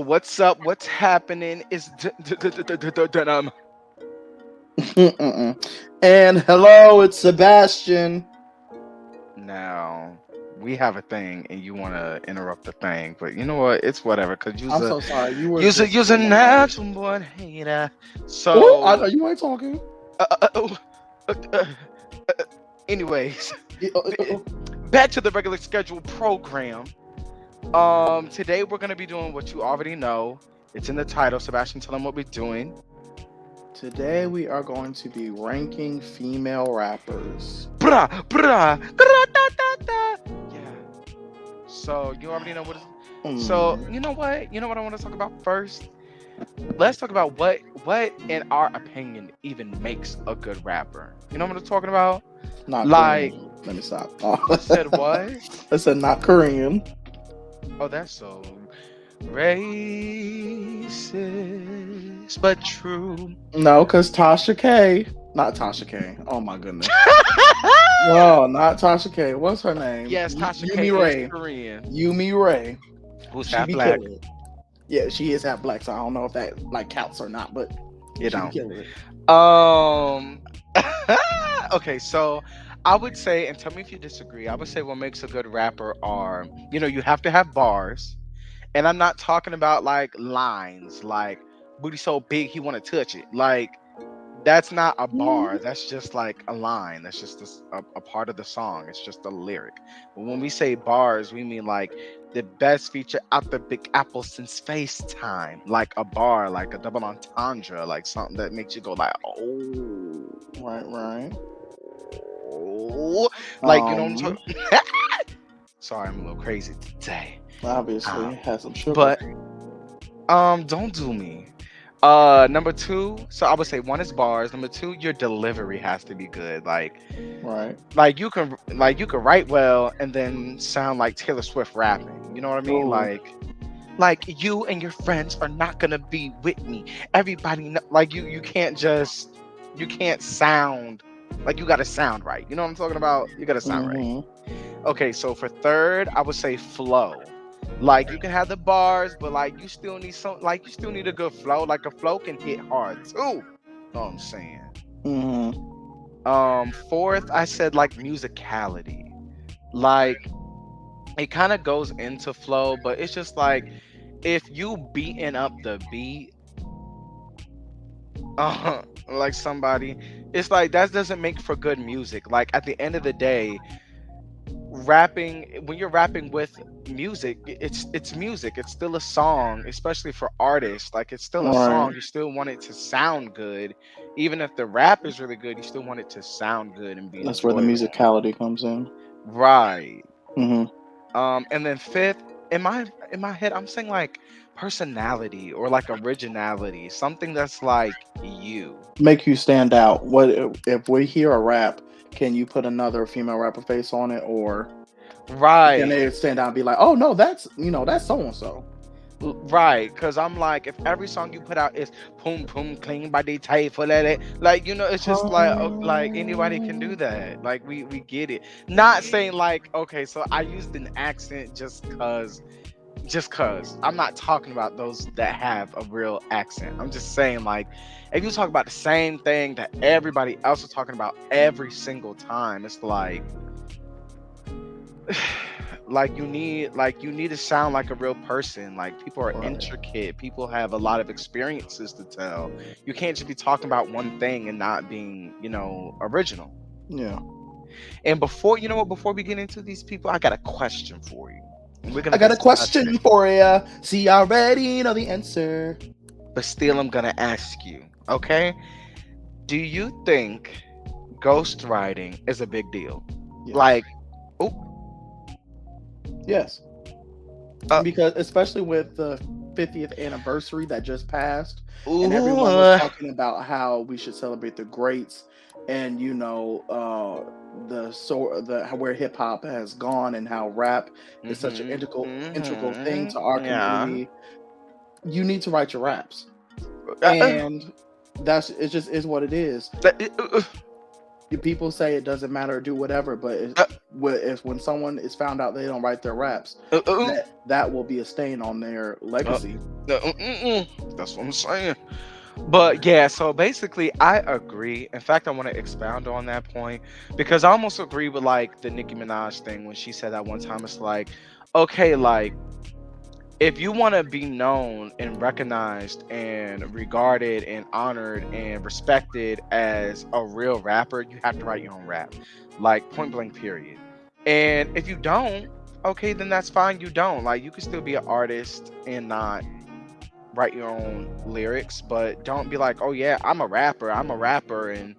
What's up? What's happening? Is And hello, it's Sebastion. now we have a thing, and you want to interrupt the thing, but you know what? It's whatever. Cause I'm so sorry. You were use a just use a in the mic. natural born hater. Oh, I So, know you ain't talking. uh, uh, uh, uh, uh, uh, anyways, Yeah, back to the regular scheduled program. Today we're gonna be doing what you already know. It's in the title. Sebastian, tell them what we're doing. Today we are going to be ranking female rappers. Brah, brah, brah, da, da, da. Yeah. So you already know what is. So Mm, you know what? You know what I want to talk about first. Let's talk about what in our opinion even makes a good rapper. You know what I'm talking about? not Like, Korean. Let me stop. you said what? I said not Korean. Oh, that's so racist, but true. No, because Tasha K. Not Tasha K. Oh my goodness. No, not Tasha K. What's her name? Yes, Tasha K Yumi is Ray. Korean. Yumi Ray. Who's She half be black? killing it. Yeah, she is half black, so I don't know if that like counts or not, but You she be don't. killing it. Um. Okay, so I would say, and tell me if you disagree. I would say what makes a good rapper are, you have to have bars, and I'm not talking about like lines, like booty so big he want to touch it. Like that's not a bar. That's just like a line. That's just a part of the song. It's just a lyric. But when we say bars, we mean like the best feature out the Big Apple since FaceTime. Like a bar, like a double entendre, like something that makes you go like, oh, Right, right. like you know what I'm Um, talking. Sorry, I'm a little crazy today. obviously Um, has some sugar. but don't do me. Number two, so I would say one is bars. Number two, your delivery has to be good. Right. Like you can write well and then sound like Taylor Swift rapping. You know what I mean? Oh, Like you and your friends are not gonna be with me. Everybody like you can't sound like you gotta sound right. You know what I'm talking about? You gotta sound right. mm-hmm. Okay, so for third, I would say flow. Like you can have the bars, but you still need a good flow. Like a flow can hit hard too. Know what I'm saying? Mm-hmm. Fourth, I said like musicality. Like it kind of goes into flow, but it's just like if you beating up the beat, like somebody, it's like that doesn't make for good music. Like at the end of the day, rapping when you're rapping with music, it's music. It's still a song, especially for artists. Like it's still a Right. song. You still want it to sound good, even if the rap is really good. You still want it to sound good and be That's where the enjoyable. musicality comes in. Right. Mm-hmm. And then fifth, in my head, I'm saying like personality or like originality, something that's like you. Make you stand out. What if we hear a rap? Can you put another female rapper face on it, or can Right. they stand out and be like, "Oh no, that's so and so." Right, because I'm like, if every song you put out is boom boom clean by the type for that, like it's just like like anybody can do that. Like we get it. Not saying like okay, so I used an accent just cause I'm not talking about those that have a real accent. I'm just saying like if you talk about the same thing that everybody else is talking about every single time, it's like you need to sound like a real person. Like people are Right. intricate, people have a lot of experiences to tell. You can't just be talking about one thing and not being original. Yeah. And before we get into these people, I got a question for you, and we're I gonna got a discuss question it, for you. See, I already know the answer. but still I'm gonna ask you, okay? Do you think ghostwriting is a big deal? Yes. Like, oh, Yes. uh, Because especially with the 50th anniversary that just passed, and ooh, everyone was talking about how we should celebrate the greats, and the where hip hop has gone and how rap is such an integral thing to our yeah. community. You need to write your raps, Uh, uh, and that's it. Just is what it is. uh, uh, uh, People say it doesn't matter, do whatever, but uh, if when someone is found out they don't write their raps, uh, uh, that will be a stain on their uh, legacy. That's what I'm saying. But yeah, so basically, I agree. In fact, I want to expound on that point because I almost agree with like the Nicki Minaj thing when she said that one time. It's like, okay, like if you want to be known and recognized and regarded and honored and respected as a real rapper, you have to write your own rap, like point blank, period. And if you don't, okay, then that's fine. You don't. Like, you can still be an artist and not write your own lyrics, but don't be like, oh yeah, I'm a rapper, and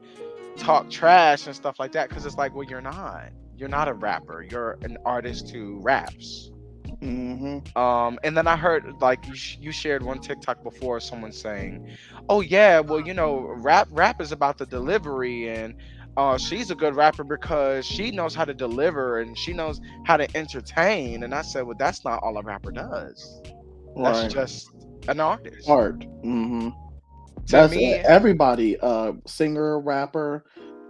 talk trash and stuff like that. Because it's like, well, you're not. You're not a rapper. You're an artist who raps. Mm-hmm. And then I heard like you shared one TikTok before, someone saying, "Oh yeah, well rap is about the delivery, and she's a good rapper because she knows how to deliver and she knows how to entertain." And I said, "Well, that's not all a rapper does. That's Right. just an artist." Art. Mm-hmm. To That's me, everybody. Singer, rapper,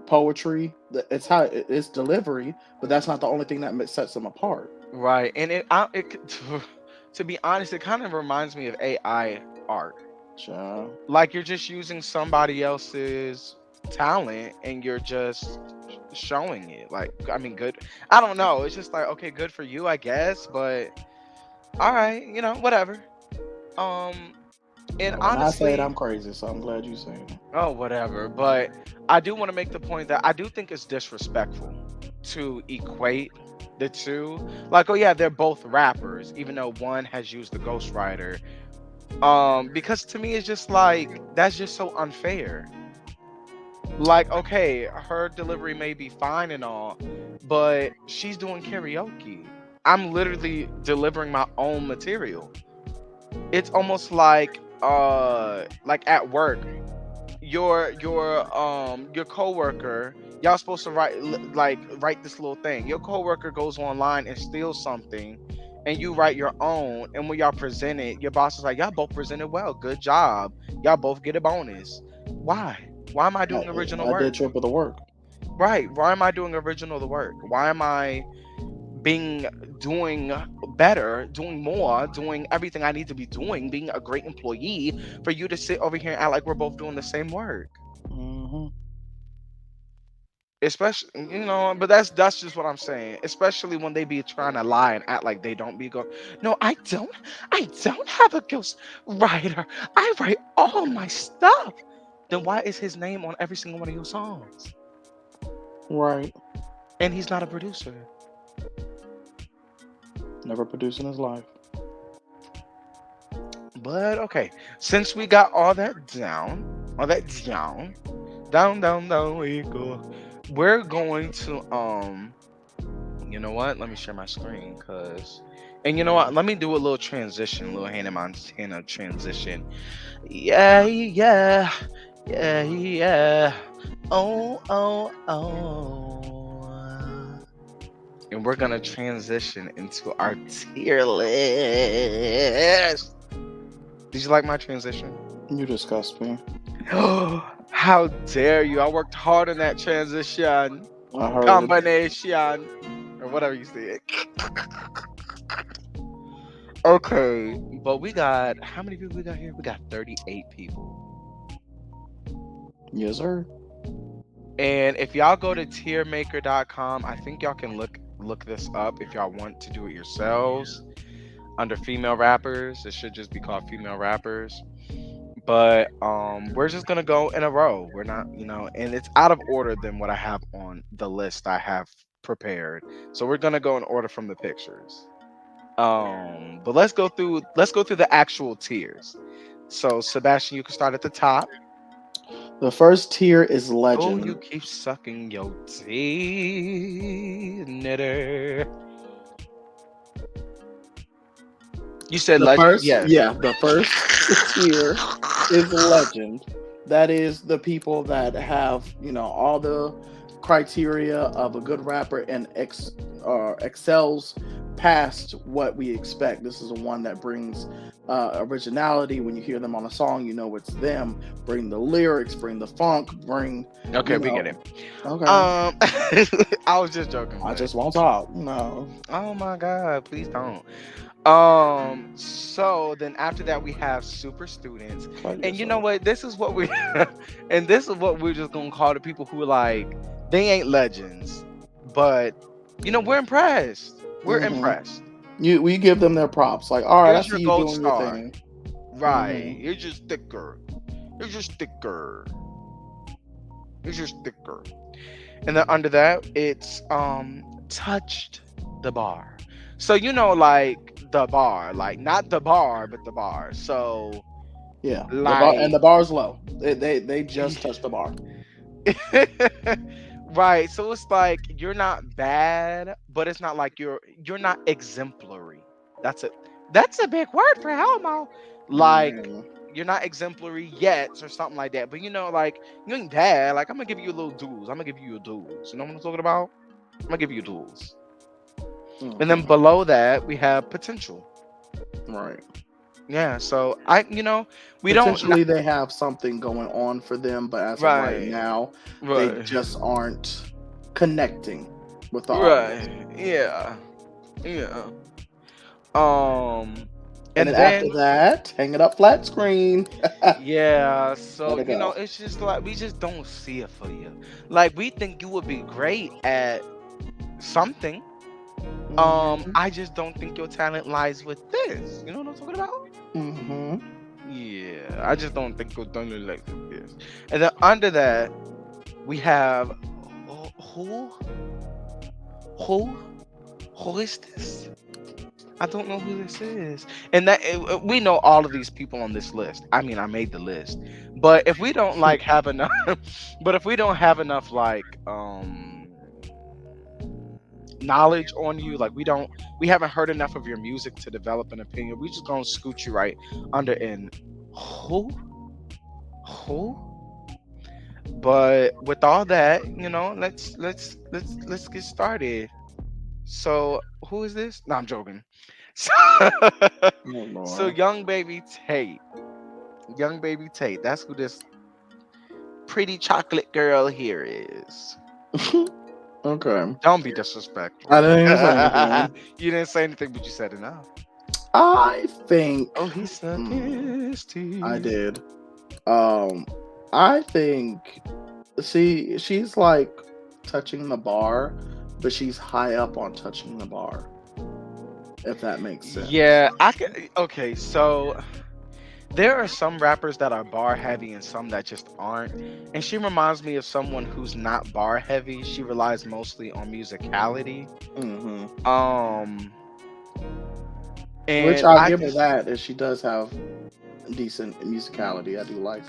poetry. It's how it's delivery, but that's not the only thing that sets them apart. right? And to be honest, it kind of reminds me of AI art. Child. Like you're just using somebody else's talent and you're just showing it. Like, I mean, good. I don't know. It's just like, okay, good for you, I guess, but all right, whatever. Um, and And when I say it, honestly, I'm crazy, so I'm glad you say it. oh, whatever. But I do want to make the point that I do think it's disrespectful to equate the two. Like, oh yeah, they're both rappers, even though one has used the ghostwriter. Because to me, it's just like that's just so unfair. Like, okay, her delivery may be fine and all, but she's doing karaoke. I'm literally delivering my own material. It's almost like at work, your coworker, y'all supposed to write this little thing. Your coworker goes online and steals something and you write your own, and when y'all present it, your boss is like, y'all both presented well, good job. Y'all both get a bonus. Why? Why am I doing original I work? did triple the work. Right. Why am I doing original the work? Why am I being doing better, doing more, doing everything I need to be doing, being a great employee for you to sit over here and act like we're both doing the same work? Hmm. Especially, but that's just what I'm saying. Especially when they be trying to lie and act like they don't be going. No, I don't have a ghost writer. I write all my stuff. Then why is his name on every single one of your songs? Right. And he's not a producer. Never produced in his life. But okay, since we got all that down we go. We're going to you know what? Let me share my screen, and you know what? Let me do a little transition, a little Hannah Montana transition. Yeah, yeah, yeah, yeah. Oh, oh, oh. And we're gonna transition into our tier list. Did you like my transition? You disgust me. How dare you? I worked hard on that transition, I heard. combination, or whatever you say. Okay, but we got how many people we got here? We got 38 people. Yes, sir. And if y'all go to tiermaker.com, I think y'all can look this up if y'all want to do it yourselves. Under female rappers, it should just be called female rappers. But we're just gonna go in a row. We're not, and it's out of order than what I have on the list I have prepared. So we're gonna go in order from the pictures. But let's go through the actual tiers. So Sebastian, you can start at the top. The first tier is Oh, you legend. keep sucking your teeth, knitter. You said The legend? first, Yes. yeah, the first tier is legend. That is the people that have, all the criteria of a good rapper and excels past what we expect. This is the one that brings originality. When you hear them on a song, you know it's them. Bring the lyrics, bring the funk, bring, Okay, you we get know. it. Okay, I was just joking, I but just won't talk. No. oh my god, please don't. So then after that we have super students. Play And you know yourself. what? This is what we and this is what we're just gonna call the people who are like they ain't legends. But we're impressed. We're Hmm. impressed. We give them their props. Like, all right, I Here's see your you gold doing your star. thing. Hmm. Right. Here's your sticker. Here's your sticker. Here's your sticker. And then under that, it's touched the bar. So like the bar, like not the bar, but the bar. So Yeah, the bar and like the bar's low. They just touched the bar. right. So it's like you're not bad, but it's not like you're not exemplary. That's a that's a big word for Helmo. Like Hmm. you're not exemplary yet or something like that. But like you ain't bad. Like I'm gonna give you a little duels. I'm gonna give you your duels. You know what I'm talking about? I'm gonna give you duels. And then Hmm. below that we have potential. Right. Yeah. So we don't Potentially, they have something going on for them, but as of right right. now, they Right. just aren't connecting with the audience. Right. Yeah. Yeah. Um, And and then after then that, hang it up flat screen. yeah, Let so it go. it's just like we just don't see it for you. Like we think you would be great at something. Hmm. I just don't think your talent lies with this. You know what I'm talking about? Hmm. Yeah, I just don't think your talent lies with this. And then under that, we have who who who is this? I don't know who this is. And that we know all of these people on this list. I mean, I made the list. But if we don't like have enough but if we don't have enough like knowledge on you, like we haven't heard enough of your music to develop an opinion. We just going to scoot you right under in who who but with all that, let's get started. So, who is this? No, I'm joking. So, Oh so Lord. young baby Tate. Young baby Tate. That's who this pretty chocolate girl here is. Okay. Don't be disrespectful. I didn't even say anything. You didn't say anything, but you said enough. I think Oh, he sucked his I teeth. did. Um, I think. See, she's like touching the bar, but she's high up on touching the bar. If that makes sense. Yeah, I can. Okay, so there are some rappers that are bar heavy and some that just aren't. And she reminds me of someone who's not bar heavy. She relies mostly on musicality. Hmm. Um, Which and I'll I give her just that. Is she does have decent musicality. I do like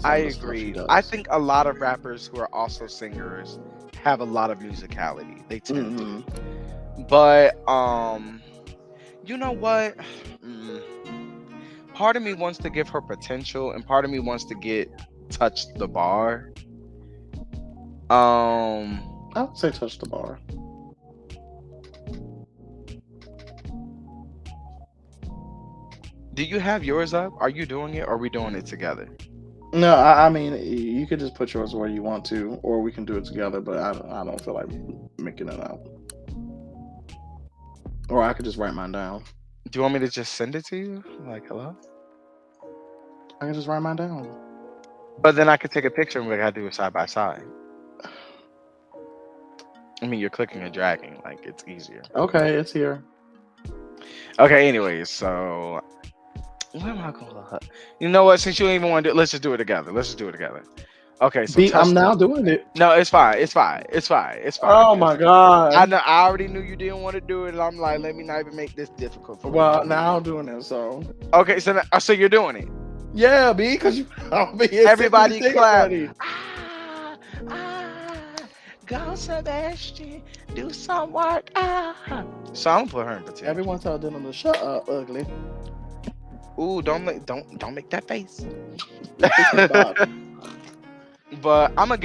I some of the stuff she agree. I does. think a lot of rappers who are also singers have a lot of musicality. They tend to. Hmm. But you know what? Mm, part of me wants to give her potential and part of me wants to get touch the bar. Um I would say touch the bar. do you have yours up? Are you doing it or are we doing it together? No, I mean you could just put yours where you want to, or we can do it together. But I don't feel like making it out. Or I could just write mine down. Do you want me to just send it to you? Like hello? I can just write mine down. But then I could take a picture and we gotta do it side by side. I mean you're clicking and dragging, like it's easier. Okay, it's here. Okay, anyways, so what am I gonna look? You know what? Since you don't even want to do it, let's just do it together. Let's just do it together. Okay, so I'm touch the now doing it. no, it's fine. It's fine. It's fine. It's fine. Oh Cause my god. I already knew you didn't want to do it, and I'm like, let me not even make this difficult for you. Well, now I'm doing it. So Okay, so so you're doing it. yeah, B, because you I'll be here sent me the Everybody thing clap. already. Ah, ah, go Sebastian, do some work. Ah. So I'm gonna put her in potential. Everyone tell Dylan to shut up, ugly. Ooh, don't make that face. Fix that bob. but I'm gonna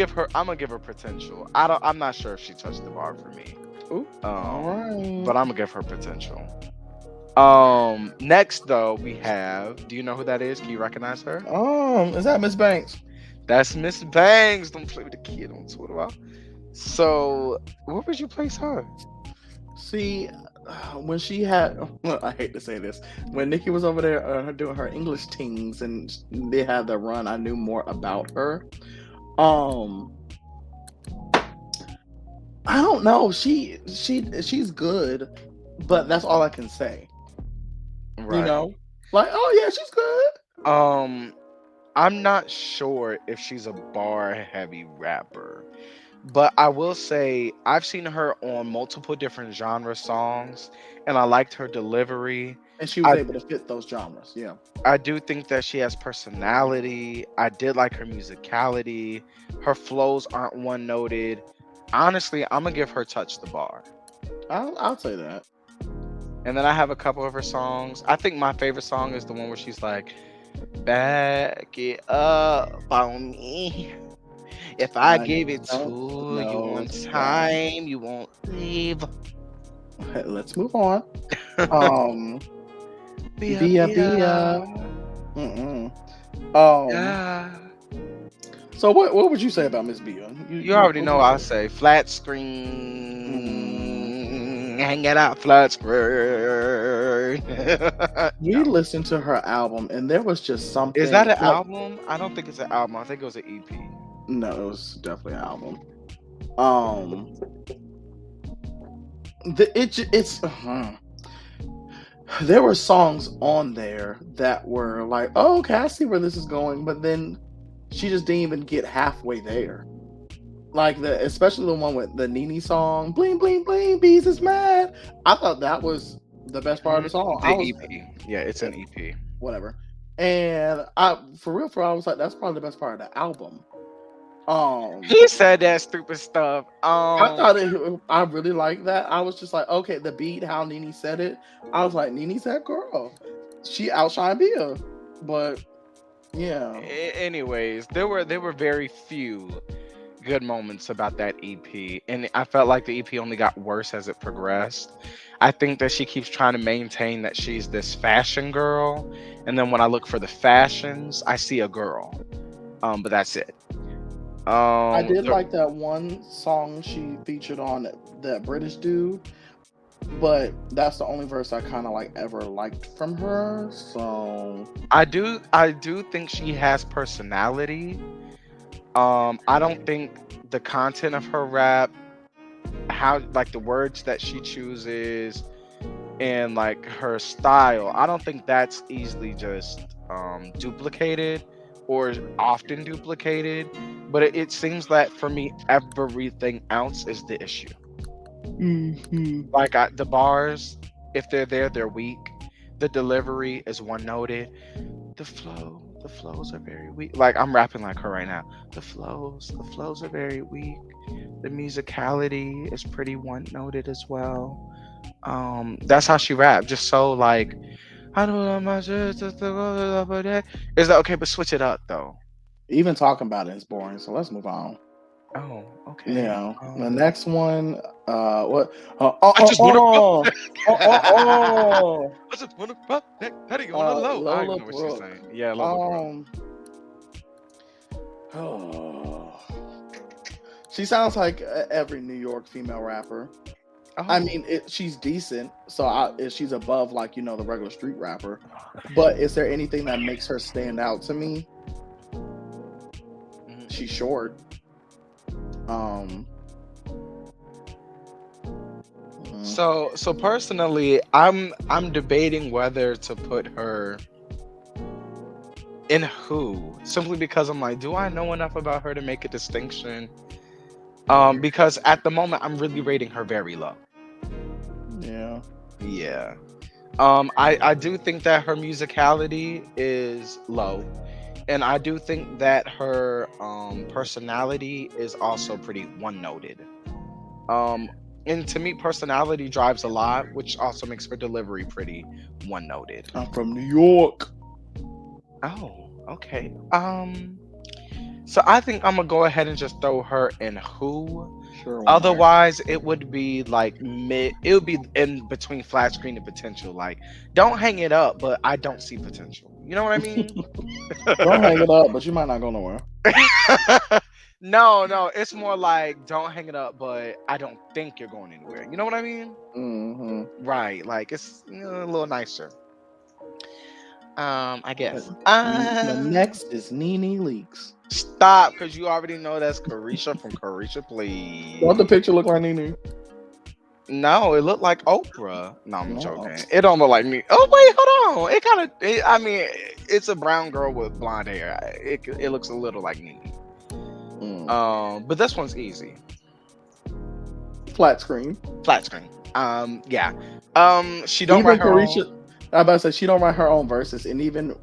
give her potential. I'm not sure if she touched the bar for me. Ooh, all But right. I'm gonna give her potential. Next though we have. Do you know who that is? Can you recognize her? Is that Miss Banks? That's Miss Bangs. Don't play with the kid on Twitter. So where would you place her? See, when she had, I hate to say this, when Nikki was over there doing her English tings and they had the run, I knew more about her. Um, I don't know. She's good, but that's all I can say. You Right. know, like, oh yeah, she's good. Um, I'm not sure if she's a bar heavy rapper, but I will say I've seen her on multiple different genre songs, and I liked her delivery. And she was I able to fit those genres. Yeah, I do think that she has personality. I did like her musicality. Her flows aren't one noted. Honestly, I'm gonna give her Touch the Bar. I'll say that. And then I have a couple of her songs. I think my favorite song is the one where she's like, back it up on me. If I I give it don't to you know one that. time, you won't leave. Let's move on. Um, Bia Bia Bia. Bia. Mm-mm. Um. Yeah. So what would you say about Miss Bia? You You already what would know you I'll say? say flat Mm, screen. Hang it out, flat screen. we No. listened to her album and there was just Is that something an like album? I don't think it's an album. I think it was an EP. no, it was definitely an album. Um, it's there were songs on there that were like, oh, okay, I see where this is going, but then she just didn't even get halfway there. Like especially the one with the Nene song, "Bling Bling Bling," Bees is mad. I thought that was the best part of the song. The I was EP. Yeah, it's eh, an EP. whatever, and for real, I was like, that's probably the best part of the album. Um, He said that stupid stuff. I thought I really liked that. I was just like, okay, the beat, how Nene said it. I was like, Nene's that girl. She outshined Bia, but yeah, Anyways, there were very few good moments about that EP, and I felt like the EP only got worse as it progressed. I think that she keeps trying to maintain that she's this fashion girl, and then when I look for the fashions, I see a girl. But that's it. I did The like that one song she featured on that British dude, but that's the only verse I kind of like ever liked from her. So I do think she has personality. I don't think the content of her rap, how like the words that she chooses and like her style, I don't think that's easily just duplicated or often duplicated. But it seems that for me, everything else is the issue. mhm. Like the bars, if they're there, they're weak. The delivery is one noted. The flows are very weak. Like I'm rapping like her right now. The flows are very weak. The musicality is pretty one noted as well. That's how she rap. Just so like I don't know my shit, just to go up a day. Is that okay? But switch it up though. Even talking about it is boring. So let's move on. Oh, okay. Yeah, the next one, what? I just wanna fuck Oh, I just wanna fuck that petty on the low. I don't even Lola know what she's Brooke. saying. Yeah, Lola Brooke. Um, oh, she sounds like every New York female rapper. I Oh. mean, she's decent, so she's above like the regular street rapper. But is there anything that makes her stand out to me? Mhm. She's short. Um, mm, So personally, I'm debating whether to put her in who, simply because I'm like, do I know enough about her to make a distinction? Because at the moment I'm really rating her very low. yeah, Yeah. I do think that her musicality is low, and I do think that her personality is also pretty one noted. Um, and to me, personality drives a lot, which also makes her delivery pretty one noted. I'm from New York. Oh, okay. So I think I'm gonna go ahead and just throw her in who. Sure, why not? Otherwise, it would be like mid. It would be in between flat screen and potential. Like, don't hang it up, but I don't see potential. You know what I mean? Don't hang it up, but you might not go nowhere. No, no, it's more like don't hang it up, but I don't think you're going anywhere. You know what I mean? Hmm. Right. Like it's a little nicer. I But guess. the next is Nene Leaks. Stop, because you already know that's Carisha from Carisha, Don't the please. picture look like Nene? No, it looked like Oprah. No, I'm No. joking. It don't look like me. Oh wait, hold on. It kind of. I mean, it's a brown girl with blonde hair. It looks a little like me. Mm. But this one's easy. Flat screen. Flat screen. Yeah. She don't Even write her Carisha, own, I about to say she don't write her own verses, and even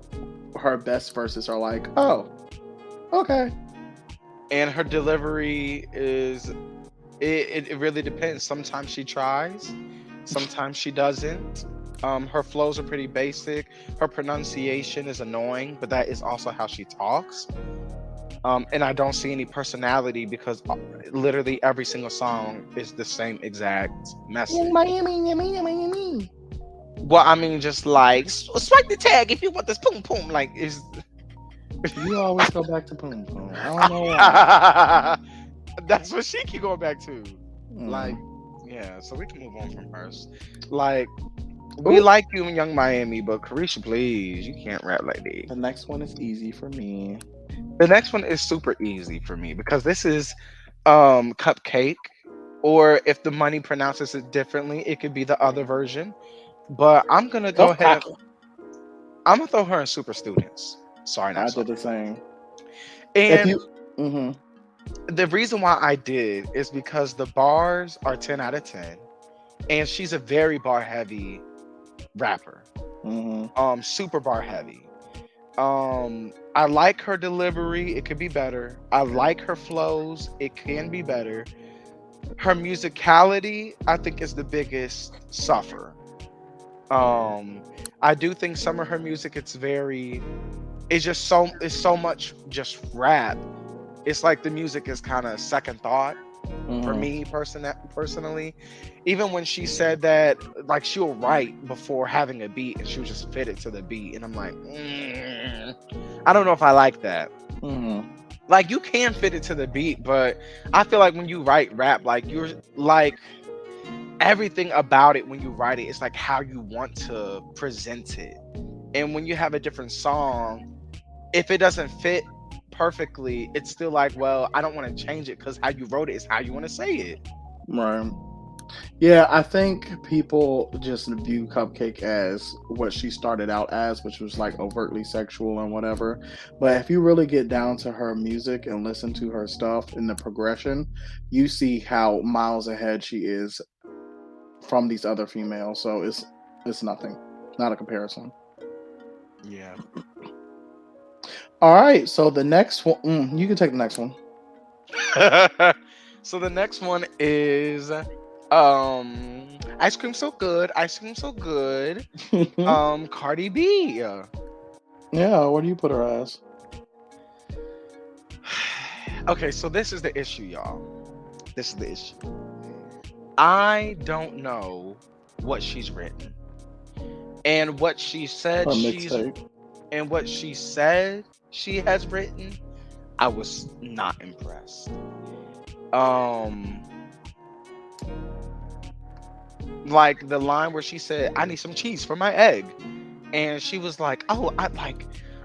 her best verses are like, oh, okay. and her delivery is. It really depends. Sometimes she tries, sometimes she doesn't. Her flows are pretty basic. Her pronunciation is annoying, but that is also how she talks. And I don't see any personality because literally every single song is the same exact In message. Miami, Miami, Miami. Well, I mean, just like swipe the tag if you want this boom boom. Like is You always go back to Poom Poom. I don't know why. that's what she keep going back to. Like, Mm. yeah. So we can move on from hers. Like, we Ooh, like you in Young Miami, but Carisha, please, you can't rap like that. the next one is easy for me. The next one is super easy for me because this is Cupcake, or if the money pronounces it differently, it could be the other version. But I'm gonna go ahead and Cupcake. I'm gonna throw her in Super Students. Sorry, not I did sorry. the same. If And you, mm-hmm, the reason why I did is because the bars are 10 out of 10, and she's a very bar heavy rapper. mm-hmm. Super bar heavy. I like her delivery, it could be better. I like her flows, it can be better. Her musicality, I think, is the biggest suffer. Um, I do think some of her music, it's so much just rap. It's like the music is kind of second thought for Mm-hmm. me personally. Even when she said that, like she'll write before having a beat and she'll just fit it to the beat, and I'm like, I don't know if I like that. Mm-hmm. Like you can fit it to the beat, but I feel like when you write rap, like you're like everything about it when you write it, it's like how you want to present it. And when you have a different song, if it doesn't fit perfectly, it's still like, well, I don't want to change it because how you wrote it is how you want to say it. Right. Yeah, I think people just view Cupcake as what she started out as, which was like overtly sexual and whatever. But if you really get down to her music and listen to her stuff in the progression, you see how miles ahead she is from these other females. So it's nothing, not a comparison. Yeah. All right, so the next one, you can take the next one. So the next one is Ice Cream So Good, Ice Cream So Good. Cardi B. Yeah, where do you put her as? Okay, so this is the issue, y'all. This is the issue. I don't know what she's written. And what she said Her she's mixtape. and what she said she has written, I was not impressed. Um like the line where she said, I need some cheese for my egg. And she was like, oh,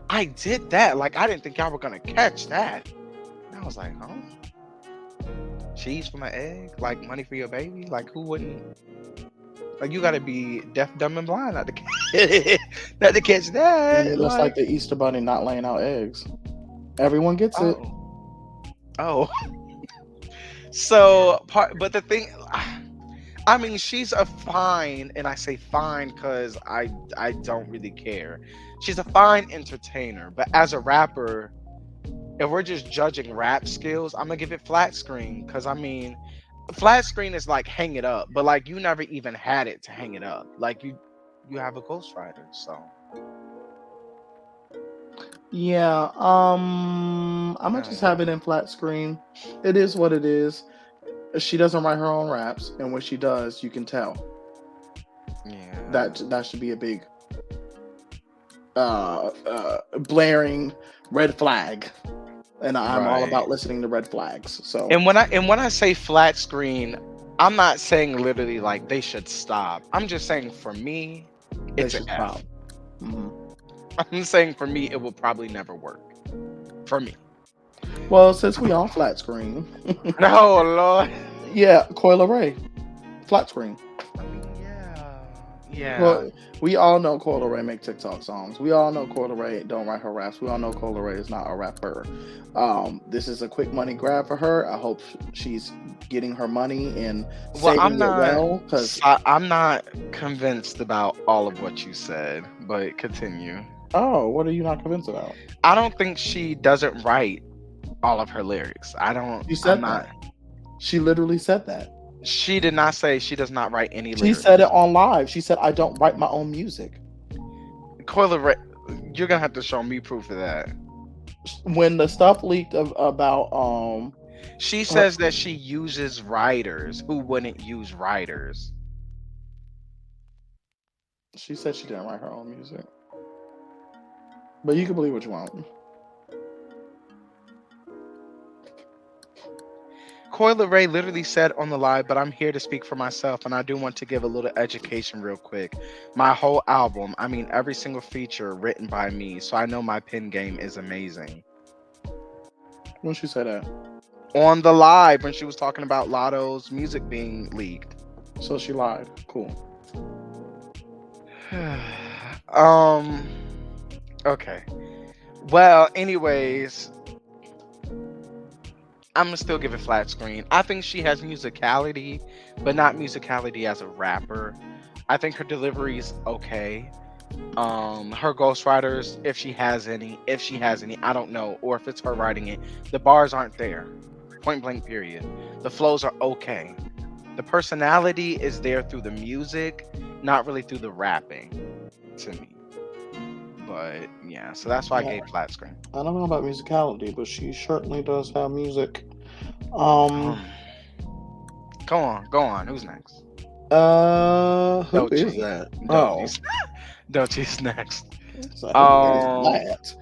I did that. Like I didn't think y'all were gonna catch that. And I was like, oh, cheese for my egg? Like money for your baby? Like who wouldn't? Like you gotta be deaf, dumb, and blind not to catch, not to catch I that. mean, that's like Like, the Easter Bunny not laying out eggs. Everyone gets it. oh, oh. So part, but the thing, I mean, she's a fine, and I say fine because I don't really care. She's a fine entertainer, but as a rapper, if we're just judging rap skills, I'm gonna give it flat screen because I mean, flat screen is like hang it up, but like you never even had it to hang it up. Like you have a ghostwriter, so Yeah, I'm gonna just have it in flat screen. It is what it is. She doesn't write her own raps, and when she does, you can tell Yeah. that should be a big blaring red flag. And I'm all Right. about listening to red flags. So And when I say flat screen, I'm not saying literally like they should stop. I'm just saying for me, they it's an should stop. F. hmm I'm saying for me, it will probably never work. For me. Well, since we on flat screen, No, Lord. yeah, Coil Ray, flat screen. I mean, yeah. Yeah. Well, we all know Coil Ray make TikTok songs. We all know Coil Ray don't write her raps. We all know Coil Ray is not a rapper. This is a quick money grab for her. I hope she's getting her money and Well, saving it well. Cause I'm not convinced about all of what you said, but continue. oh, what are you not convinced about? I don't think she doesn't write all of her lyrics. She I'm said not that. She literally said that. She did not say she does not write any She said it lyrics. on live. She said I don't write my own music. Coil Ray, you're gonna have to show me proof of that. When the stuff leaked about She her, says that she uses writers who wouldn't use writers. she said she didn't write her own music. But you can believe what you want. Coil Ray literally said on the live, but I'm here to speak for myself, and I do want to give a little education real quick. My whole album, I mean every single feature written by me, so I know my pen game is amazing. When she said that, On the live when she was talking about Lotto's music being leaked. so she lied. Cool. um okay. Well, anyways, I'm gonna still give it flat screen. I think she has musicality, but not musicality as a rapper. I think her delivery is okay. Her ghostwriters, if she has any, I don't know, or if it's her writing it, the bars aren't there. Point blank period. The flows are okay. The personality is there through the music, not really through the rapping to me. But yeah, so that's why I Yeah, gave flat screen. I don't know about musicality, but she certainly does have music. Um, Um, go on. Who's next? who is Dochi. that? Oh, Dochi's Dochi's next. so who is Um, that?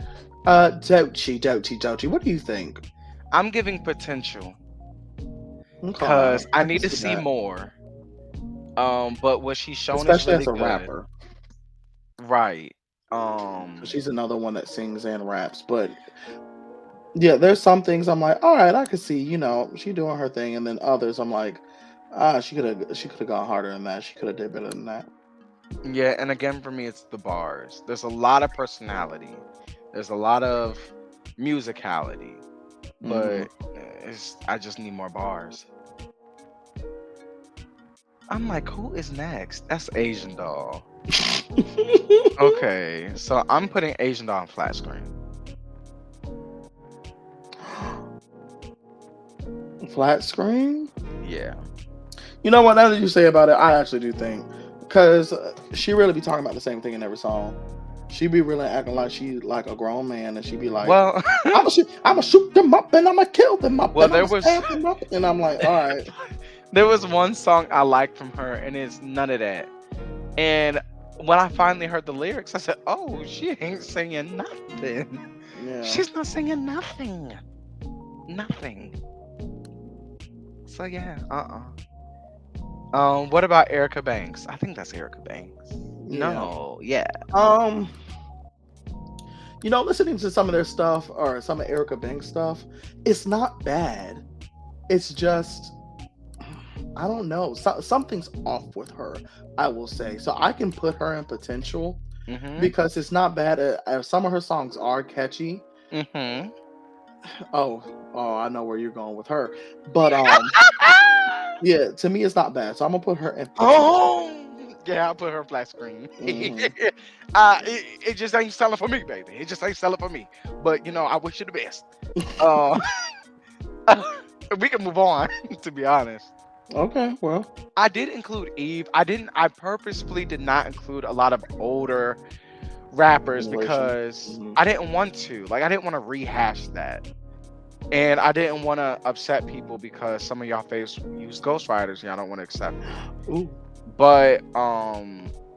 Dochi. What do you think? I'm giving potential Okay, because I I can need to see see that, more. But what she's shown is especially really as a good. rapper. Right. 'Cause Um, she's another one that sings and raps. But yeah, there's some things I'm like, all right, I could see. She doing her thing, and then others I'm like, she could have gone harder than that. She could have did better than that. yeah, and again for me it's the bars. There's a lot of personality. There's a lot of musicality, hmm but I just need more bars. I'm like, who is next? That's Asian doll. Okay, so I'm putting Asian doll on flat screen. Flat screen. Yeah. You know what? Now that you say about it, I actually do think because she really be talking about the same thing in every song. She be really acting like she like a grown man, and she be like, Well, I'ma shoot them up, and I'ma kill them up, well, and I'ma stab them up," and I'm like, all right, there was one song I liked from her, and it's none of that. And when I finally heard the lyrics, I said, "Oh, she ain't singing nothing. yeah, She's not singing nothing, nothing." So yeah, what about Erica Banks? I think that's Erica Banks. yeah. No, yeah. Um, listening to some of their stuff or some of Erica Banks stuff, it's not bad. It's just I don't know. Something's off with her, I will say. So I can put her in potential Mhm. because it's not bad. Some of her songs are catchy. Mhm. Oh, I know where you're going with her, but yeah, to me it's not bad. So I'm gonna put her in potential. Oh, yeah, I'll put her flat screen. hmm It just ain't selling for me, baby. It just ain't selling for me. But I wish you the best. Uh, we can move on. To be honest, Okay, well, I did include Eve. I didn't. I purposefully did not include a lot of older rappers Simulation. because Hmm. I didn't want to. Like I didn't want to rehash that. And I didn't want to upset people because some of y'all face use ghostwriters and y'all don't want to accept it. Ooh. But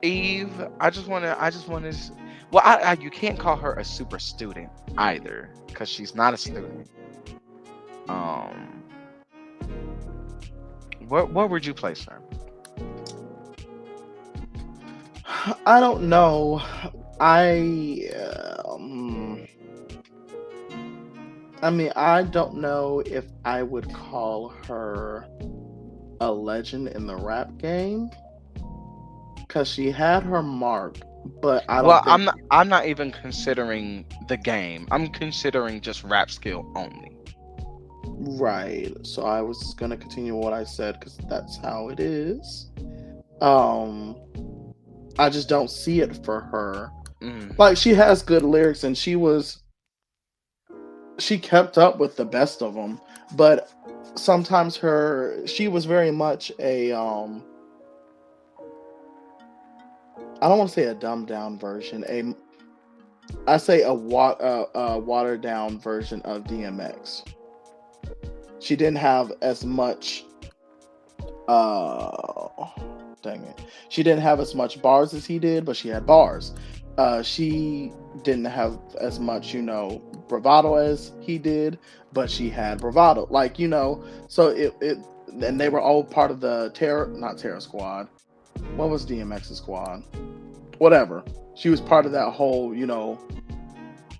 Eve, I just want to well you can't call her a super student either because she's not a student. Um what would you place her? I don't know. I um, I mean, I don't know if I would call her a legend in the rap game because she had her mark, but I Well, don't think I'm not even considering the game. I'm considering just rap skill only. right. So I was gonna continue what I said because that's how it is. Um, I just don't see it for her. Mm. Like she has good lyrics and she kept up with the best of them, but sometimes she was very much a I don't want to say a dumbed down version, a I say a watered down version of DMX. She didn't have as much uh dang it. She didn't have as much bars as he did, but she had bars. She didn't have as much, bravado as he did, but she had bravado. Like, so it and they were all part of the terror not terror squad. What was DMX's squad? Whatever. She was part of that whole,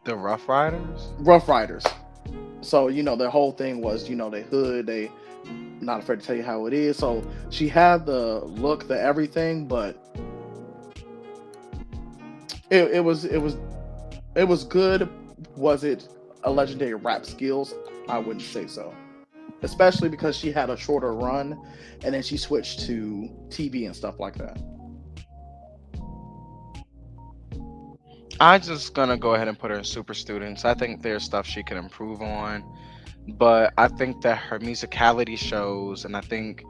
The Rough Riders? Rough Riders. So, their whole thing was, they hood, they not afraid to tell you how it is. So she had the look, the everything, but it was good. Was it a legendary rap skills? I wouldn't say so. Especially because she had a shorter run and then she switched to TV and stuff like that. I'm just gonna go ahead and put her in super students. I think there's stuff she can improve on, but I think that her musicality shows, and I think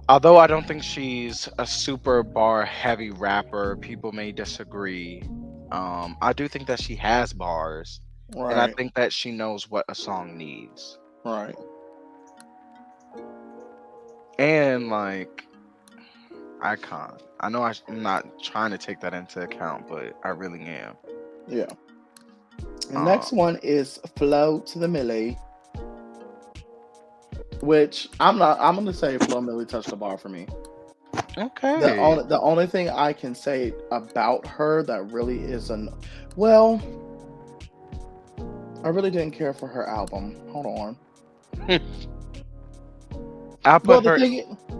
although I don't think she's a super bar heavy rapper, people may disagree. I do think that she has bars, and I Right, think that she knows what a song needs. right. And like icon, I know I'm not trying to take that into account, but I really am. Yeah. The Um, next one is Flow to the Millie, which I'm gonna say Flo Millie touched the bar for me. The okay. only the only thing I can say about her that really isn't well, I really didn't care for her album. Hold on. I Well, put her.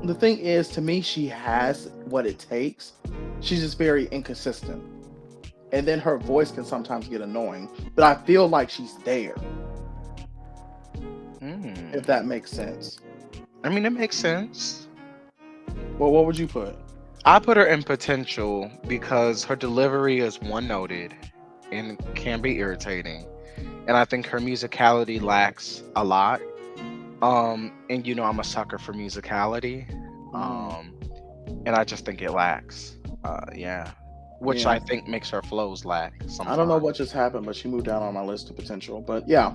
the thing is, to me, she has what it takes. She's just very inconsistent, and then her voice can sometimes get annoying. But I feel like she's there, if Hmm. that makes sense. I mean, it makes sense. Well, what would you put? I put her in potential because her delivery is one noted and can be irritating. And I think her musicality lacks a lot. And I'm a sucker for musicality. Mm, And I just think it lacks. Yeah. Which yeah, I think makes her flows lack I don't know sometimes. what just happened, but she moved down on my list of potential. But yeah.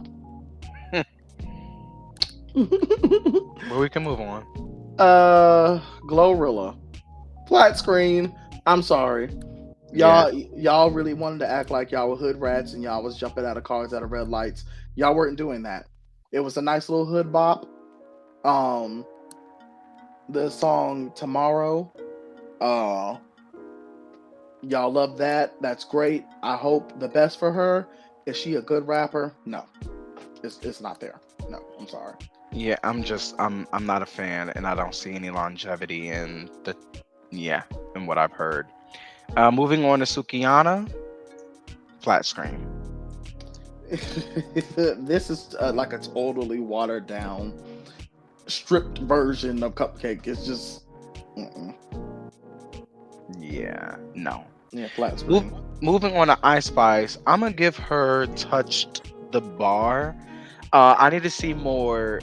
But we can move on. Glorilla. Flat screen. I'm sorry. Yeah. Y'all really wanted to act like y'all were hood rats and y'all was jumping out of cars at red lights. Y'all weren't doing that. It was a nice little hood bop. Um, the song Tomorrow. Uh, y'all love that. That's great. I hope the best for her. Is she a good rapper? No, it's not there. No, I'm sorry. Yeah, I'm not a fan and I don't see any longevity in the yeah, in what I've heard. Moving on to Sukiyana, flat screen. This is like a totally watered down, stripped version of Cupcake. It's just, mm-mm. Yeah, no. Yeah, flat Move, screen. moving on to Ice Spice, I'm gonna give her touched the bar. I need to see more.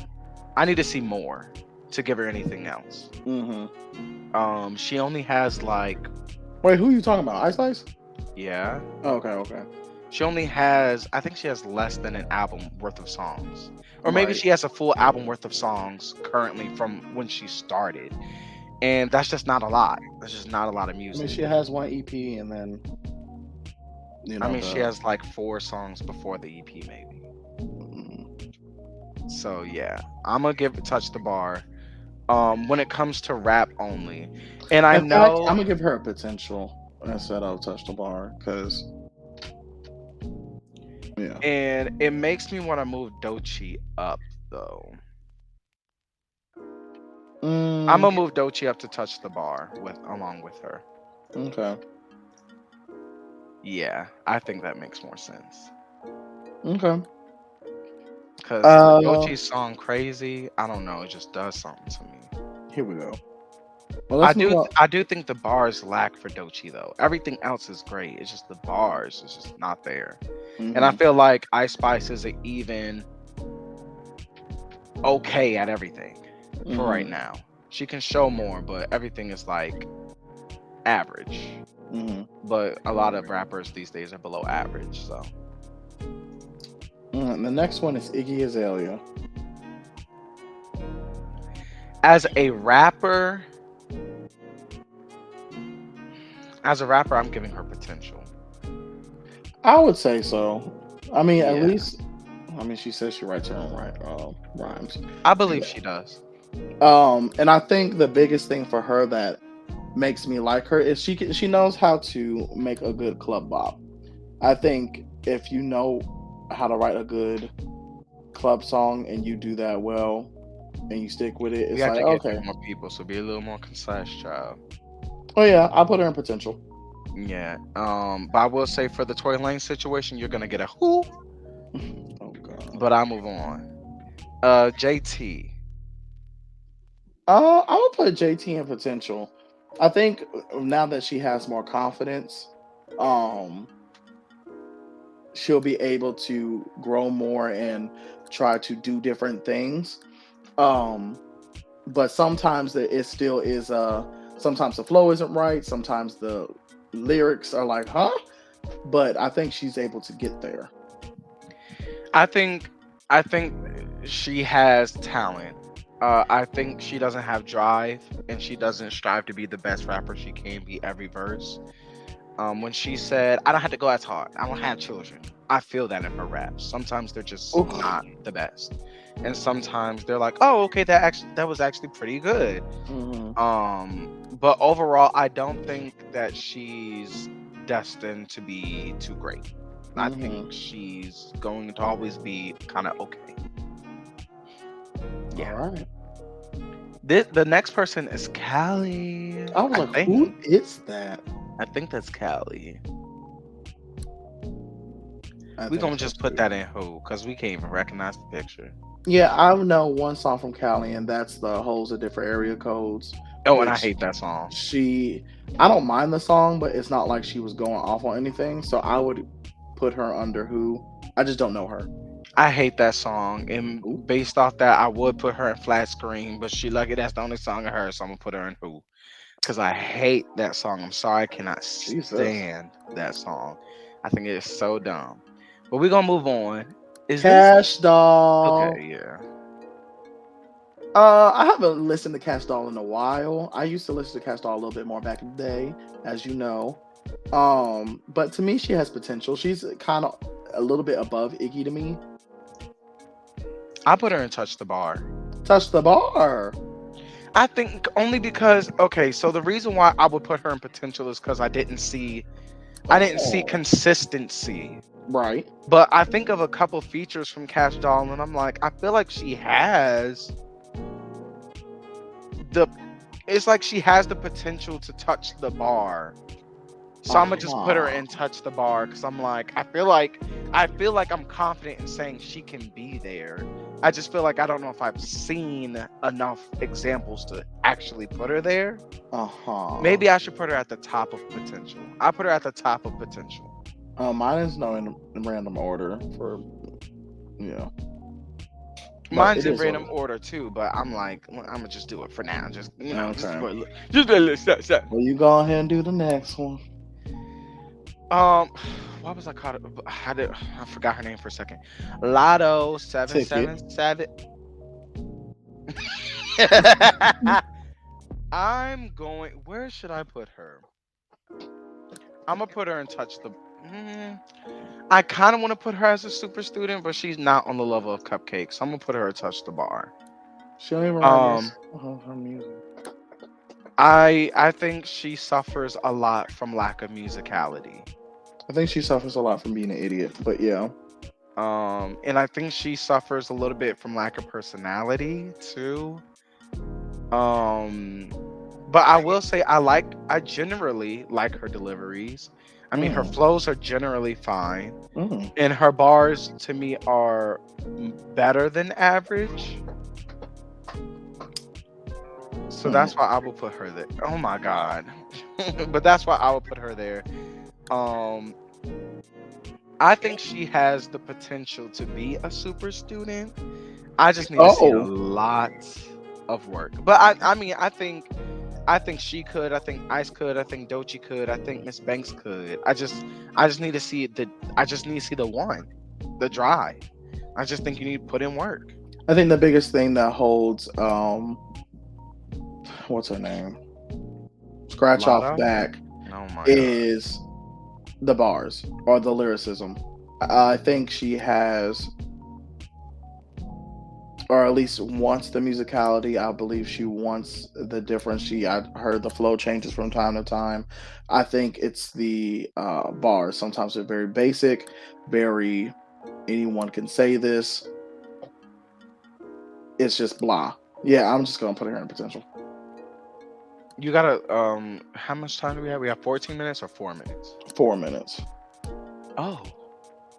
I need to see more to give her anything else. Hmm. She only has like Wait, who are you talking about? Ice Ice? Yeah. Okay, okay. She only has, I think she has less than an album worth of songs. Or maybe Right. she has a full album worth of songs currently from when she started. And that's just not a lot. That's just not a lot of I mean, music. she has one EP, and then I mean, she the. has like 4 songs before the EP, maybe. Mm. So yeah, I'm gonna give it Touch the Bar. When it comes to rap only, and I In fact, I'm know, gonna give her a potential instead of touch the bar, because yeah. and it makes me want to move Dochi up though. I'm Mm, gonna move Dochi up to Touch the Bar with along with her. okay. Yeah, I think that makes more sense. Okay. Cause the Uh, Dochi song "Crazy," I don't know, it just does something to me. here we go. Well, let's move on. I do think the bars lack for Dochi though. Everything else is great. It's just the bars is just not there. And I Hmm. feel like Ice Spice is even okay at everything for right Hmm. now. She can show more, but everything is like average. Hmm. But a lot of rappers these days are below average. So The next one is Iggy Azalea. as a rapper, I'm giving her potential. I would say so. I mean, at Yeah, least, I mean, she says she writes her own rhymes. I believe she does. And I think the biggest thing for her that makes me like her is she knows how to make a good club bop. I think if you know how to write a good club song and you do that well and you stick with it, We it's have like, to get okay, through more people, so be a little more concise, child. oh yeah, I'll put her in potential. Yeah. But I will say for the Tory Lane situation, you're gonna get a who, Oh god. but I'll move on. JT. I would put JT in potential. I think now that she has more confidence, um, she'll be able to grow more and try to do different things. Um, but sometimes it still is. Sometimes the flow isn't right. Sometimes the lyrics are like, huh? But I think she's able to get there. I think I think she has talent. I think she doesn't have drive, and she doesn't strive to be the best rapper she can be every verse. When she said, "I don't have to go as hard. I don't have children." I feel that in her raps. Sometimes they're just Oof. not the best, and sometimes they're like, "Oh, okay, that was actually pretty good." Mhm. But overall, I don't think that she's destined to be too great. I think Mhm. she's going to always be kind of okay. All Yeah. right. The next person is Callie. I was I like, who think. is that? I think that's Callie. I We think gonna so just put too. that in who, cause we can't even recognize the picture. Yeah, I know one song from Cali, and that's the Holes of Different Area Codes, Oh, and I which hate that song. she, I don't mind the song, but it's not like she was going off on anything. So I would put her under who. I just don't know her. I hate that song, and Ooh, based off that, I would put her in flat screen. But she lucky that's the only song of hers, so I'm gonna put her in who, cause I hate that song. I'm sorry, I cannot Jesus. stand that song. I think it is so dumb. But we gonna move on. Is this Cash okay? Doll. Yeah. I haven't listened to Cash Doll in a while. I used to listen to Cash Doll a little bit more back in the day, as you know. But to me, she has potential. She's kind of a little bit above Iggy to me. I put her in Touch the Bar. Touch the bar. I think only because okay, so the reason why I would put her in potential is because I didn't see Oh, consistency. right. But I think of a couple features from Cash Doll and I'm like, I feel like she has the it's like she has the potential to touch the bar. So I'm gonna just put her Uh-huh. in Touch the Bar because I'm like, I feel like I'm confident in saying she can be there. I just feel like I don't know if I've seen enough examples to actually put her there. Uh-huh. Maybe I should put her at the top of potential. I put her at the top of potential. Mine is no in random order for yeah, but Mine's it in is what random it. order too, but I'm like, well, I'm gonna just do it for now. Just just Okay. for just a little. Well, you go ahead and do the next one. Um, what was I called? I forgot her name for a second. Lotto seven Ticket. seven seven. I'm going. Where should I put her? I'm gonna put her in touch the. Mm, I kind of want to put her as a super student, but she's not on the level of Cupcake, so I'm gonna put her at touch the bar. She don't even remind me Um, of her music. I think she suffers a lot from lack of musicality. I think she suffers a lot from being an idiot, but yeah. And I think she suffers a little bit from lack of personality too. Um, but I will say I generally like her deliveries. I mean, her Mm, flows are generally fine, mm, and her bars to me are better than average. So mm. that's why I will put her there. Oh my god. But that's why I will put her there. Um I think she has the potential to be a super student. I just need to see a Oh, lot of work. But I think she could. I think Ice could. I think Dochi could. I think Miss Banks could. I just need to see I just need to see the one, the drive. I just think you need to put in work. I think the biggest thing that holds what's her name? Scratch off Lotto. back Oh my god. is the bars or the lyricism. I think she has, or at least wants the musicality. I believe she wants the difference. I heard the flow changes from time to time. I think it's the bars. Sometimes they're very basic, very anyone can say this. It's just blah. Yeah, I'm just gonna put her in potential. You gotta how much time do we have? We have 14 minutes or 4 minutes? 4 minutes. Oh.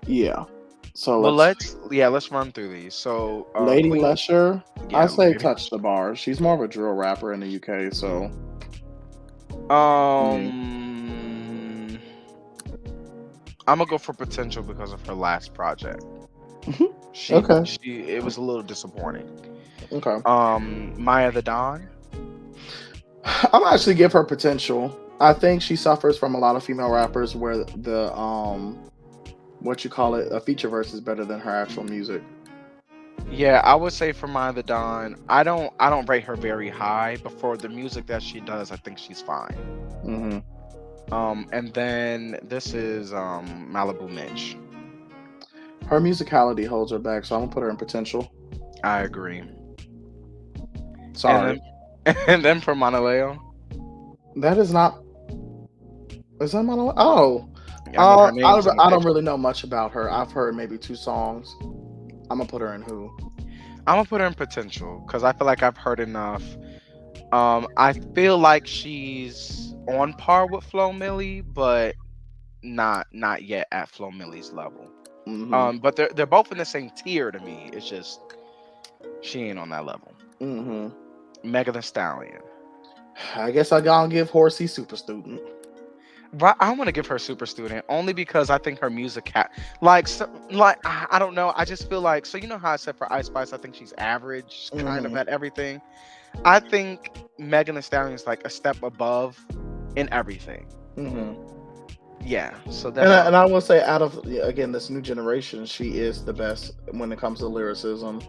Yeah. So Well, let's let's run through these. So, Lady Queen, Lesher. I yeah, say lady. touch the bar. She's more of a drill rapper in the UK, so mm, Um, I'm gonna go for potential because of her last project. okay, It was a little disappointing. okay. Maya the Don. I'm actually give her potential. I think she suffers from a lot of female rappers where the what you call it, a feature verse is better than her actual music. Yeah, I would say for Maya the Don, I don't rate her very high, but for the music that she does, I think she's fine. Hmm. And then this is Malibu Mitch. Her musicality holds her back, so I'm gonna put her in potential. I agree. And Sorry, then and then for Monaleo, that is not. Is that my? Oh, I mean her name's in the I don't picture. really know much about her. I've heard maybe two songs. I'm gonna put her in who? I'm gonna put her in potential because I feel like I've heard enough. I feel like she's on par with Flo Millie, but not yet at Flo Millie's level. Hmm. But they're both in the same tier to me. It's just she ain't on that level. Hmm. Mega the Stallion. I guess I gotta give Horsey super student. But I want to give her super student only because I think her music I don't know. I just feel like, so you know how I said for Ice Spice, I think she's average kind of Hmm. at everything. I think Megan Thee Stallion is like a step above in everything. Hmm. Yeah, so that's what And I will say, out of yeah, again this new generation, she is the best when it comes to lyricism.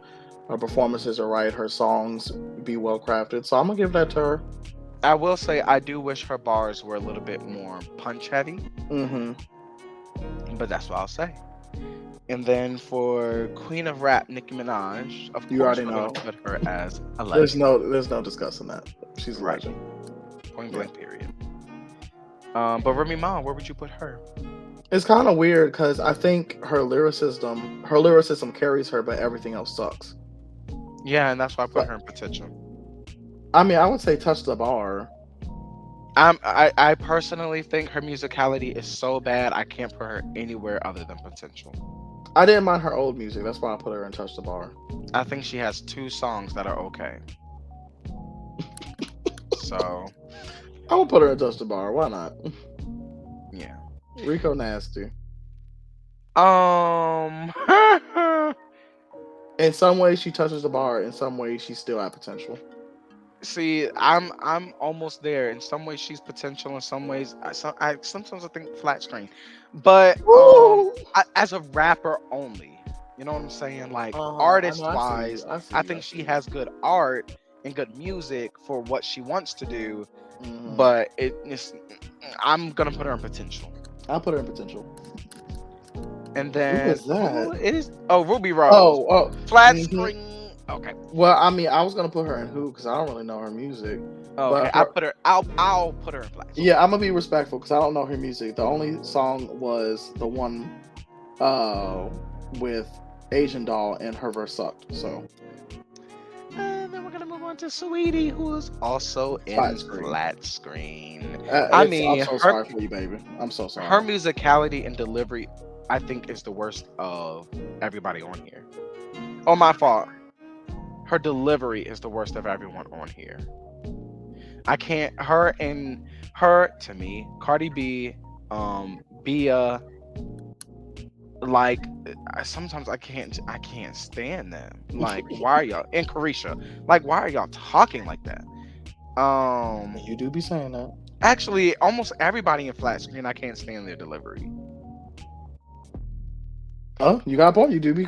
Her performances are right. Her songs be well crafted. So I'm gonna give that to her. I will say. I do wish her bars were a little bit more punch heavy, Hmm. but that's what I'll say. And then for Queen of Rap, Nicki Minaj, of You course, already we're gonna know. put her as a legend, There's no discussing that. She's a right? legend. Point Yeah. blank, period. But Remy Ma, where would you put her? It's kind of weird because I think her lyricism carries her, but everything else sucks. Yeah, and that's why I put So, her in potential. I mean, I would say touch the bar. I personally think her musicality is so bad I can't put her anywhere other than potential. I didn't mind her old music. That's why I put her in touch the bar. I think she has two songs that are okay. So I would put her in touch the bar. Why not? yeah. Rico Nasty. Um In some ways, she touches the bar. In some ways, she's still at potential. See, I'm almost there. In some ways, she's potential. In some ways, I sometimes I think flat screen, but Woo! as a rapper only, you know what I'm saying? Like I know. artist I see you. wise, I see I you. I think she see you. has good art and good music for what she wants to do. Hmm. But I'm gonna put her in potential. I'll put her in potential. And Who then was that? who is? Oh, Ruby Rose, Oh, oh. flat Hmm. screen. Okay, Well, I mean, I was gonna put her in who because I don't really know her music, okay. but her. I'll put her in flat screen. Yeah, I'm gonna be respectful because I don't know her music. The only song was the one uh with Asian Doll and her verse sucked. So And then we're gonna move on to Sweetie, who is also flat in screen. flat screen. I It's. I'm mean, so sorry for you, baby. I'm so her sorry. musicality and delivery, I think, is the worst of everybody on here. Oh, my fault. Her delivery is the worst of everyone on here. I can't. Her to me, Cardi B, Bia, like sometimes I can't stand them. Like, why are y'all and Carisha? Like, why are y'all talking like that? Um, You do be saying that. Actually, almost everybody in flat screen, I can't stand their delivery. Oh, you got a point. You do be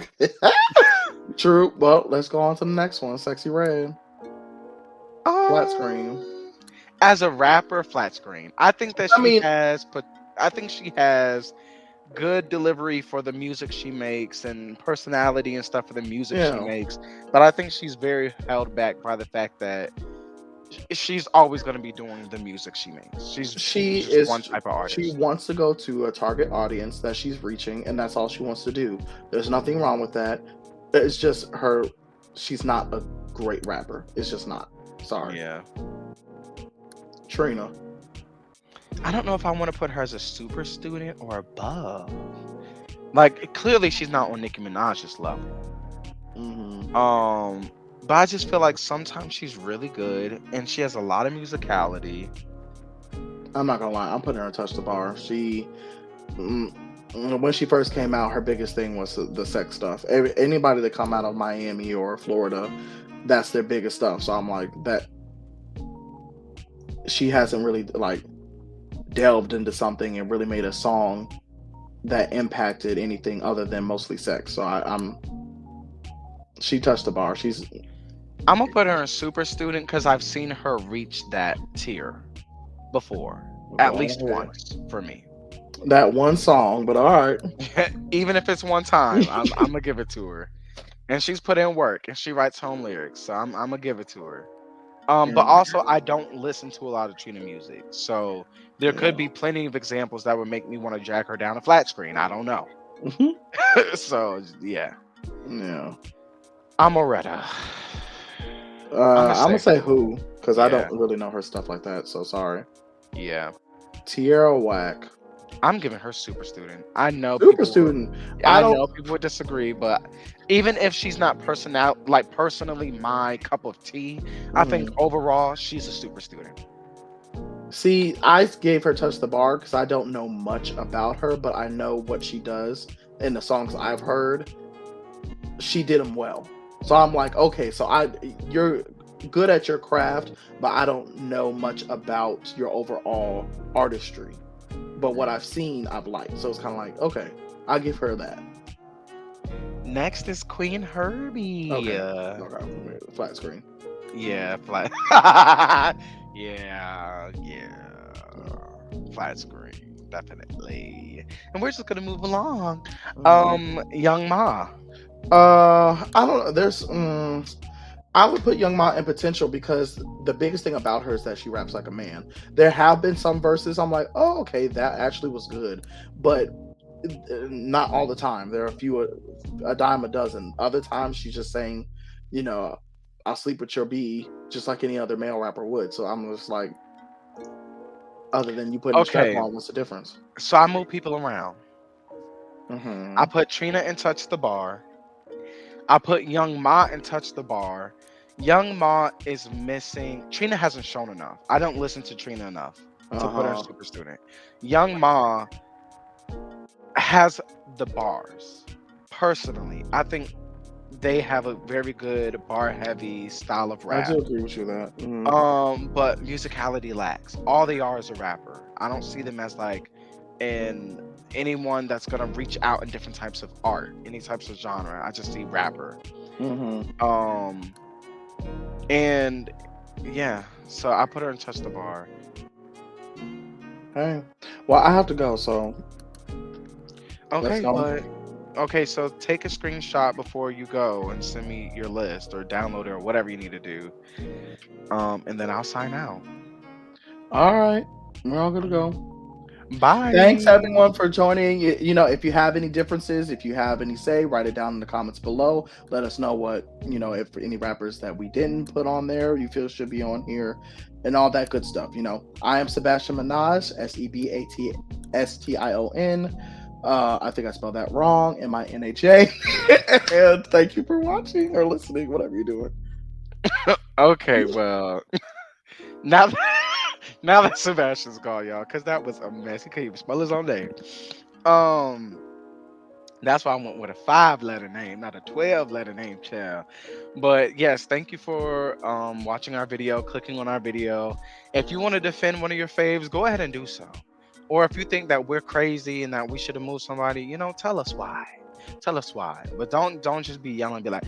true. Well, let's go on to the next one. Sexy Red, flat screen. Um, as a rapper, flat screen. I think that I mean, I think she has good delivery for the music she makes and personality and stuff for the music she yeah, makes. But I think she's very held back by the fact that she's always going to be doing the music she makes. She's she just one is. type of She artist. wants to go to a target audience that she's reaching, and that's all she wants to do. There's nothing wrong with that. It's just her. She's not a great rapper. It's just not. Sorry, Yeah. Trina. I don't know if I want to put her as a super student or above. Like clearly she's not on Nicki Minaj's level. Hmm. Um, but I just feel like sometimes she's really good and she has a lot of musicality. I'm not gonna lie. I'm putting her in touch the bar. Mm, when she first came out, her biggest thing was the sex stuff. Anybody that come out of Miami or Florida, that's their biggest stuff. So I'm like that. She hasn't really like delved into something and really made a song that impacted anything other than mostly sex. So I'm she touched the bar. She's I'm gonna put her in super student because I've seen her reach that tier before, at go least ahead. once for me. That one song, but all right. Even if it's one time, I'm gonna give it to her. And she's put in work and she writes home lyrics, so I'm gonna give it to her. But And also I don't listen to a lot of Trina music, so there could yeah. be plenty of examples that would make me want to jack her down a flat screen. I don't know. Mhm. So yeah, Yeah. Amaretta. I'm gonna I'm gonna say say who? who because I Yeah, don't really know her stuff like that. So sorry. yeah. Tierra Whack, I'm giving her super student. I know super people student. I I don't. know people would disagree, but even if she's not personally my cup of tea, I think Mhm. overall she's a super student. See, I gave her touch the bar because I don't know much about her, but I know what she does in the songs I've heard. She did them well, so I'm like, okay, so you're good at your craft, but I don't know much about your overall artistry. But what I've seen, I've liked, so it's kind of like, okay, I'll give her that. Next is Queen Herbie. Okay, okay, flat screen. Yeah, flat. Yeah, yeah. Flat screen, definitely. And we're just gonna move along. Mhm. Young Ma. I don't know. I would put Young Ma in potential because the biggest thing about her is that she raps like a man. There have been some verses I'm like, oh, okay, that actually was good, but not all the time. There are a few, a dime a dozen. Other times she's just saying, you know, I'll sleep with your B just like any other male rapper would. So I'm just like, other than you putting the strap Okay, on, what's the difference? so I move people around. I Hmm. put Trina in Touch the Bar. I put Young Ma in Touch the Bar. Young Ma is missing. Trina hasn't shown enough. I don't listen to Trina enough to Uh put her in huh. Super Student. Young Ma has the bars. Personally, I think they have a very good bar heavy style of I rap. do agree with you that. But musicality lacks. All they are is a rapper. I don't see them as like in anyone that's gonna reach out in different types of art, any types of genre. I just see rapper. Mm-hmm. Um and yeah, so I put her in touch the bar. Hey, well, I have to go, so let's Okay, go. but okay, so take a screenshot before you go and send me your list or download it or whatever you need to do. And then I'll sign out. All right, we're all gonna go. Thanks Bye. everyone for joining. If you have any differences, if you have any say, write it down in the comments below. Let us know what, if any rappers that we didn't put on there you feel should be on here and all that good stuff. I am Sebastian Minaj, Sebatstion. I think I spelled that wrong. MINHA. And thank you for watching or listening, whatever you're doing. Okay, well, now that, now that Sebastian's gone, y'all, because that was a mess. He couldn't even spell his own name. Um, that's why I went with a 5 letter name, not a 12 letter name, child. But yes, thank you for watching our video, clicking on our video. If you want to defend one of your faves, go ahead and do so. Or if you think that we're crazy and that we should have moved somebody, tell us why. Tell us why. But don't just be yelling, be like,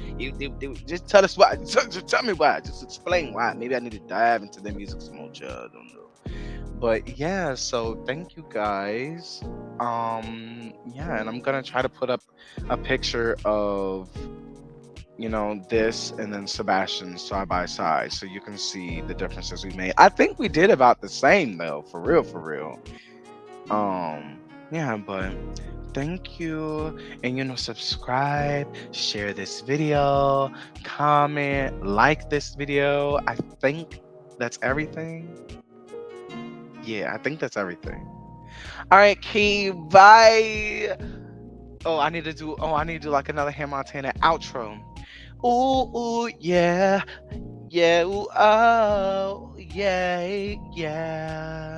just tell us why. Just tell me why. Just explain why. Maybe I need to dive into the music some more, child. I don't know. But yeah, so thank you guys. Yeah, and I'm gonna try to put up a picture of this and then Sebastian side by side so you can see the differences we made. I think we did about the same though, for real, for real. Yeah, but thank you. And subscribe, share this video, comment, like this video. I think that's everything. Yeah, I think that's everything. All right, Key, bye. I need to do like another Hannah Montana outro. Ooh, ooh, yeah, yeah, ooh, oh, yeah, yeah.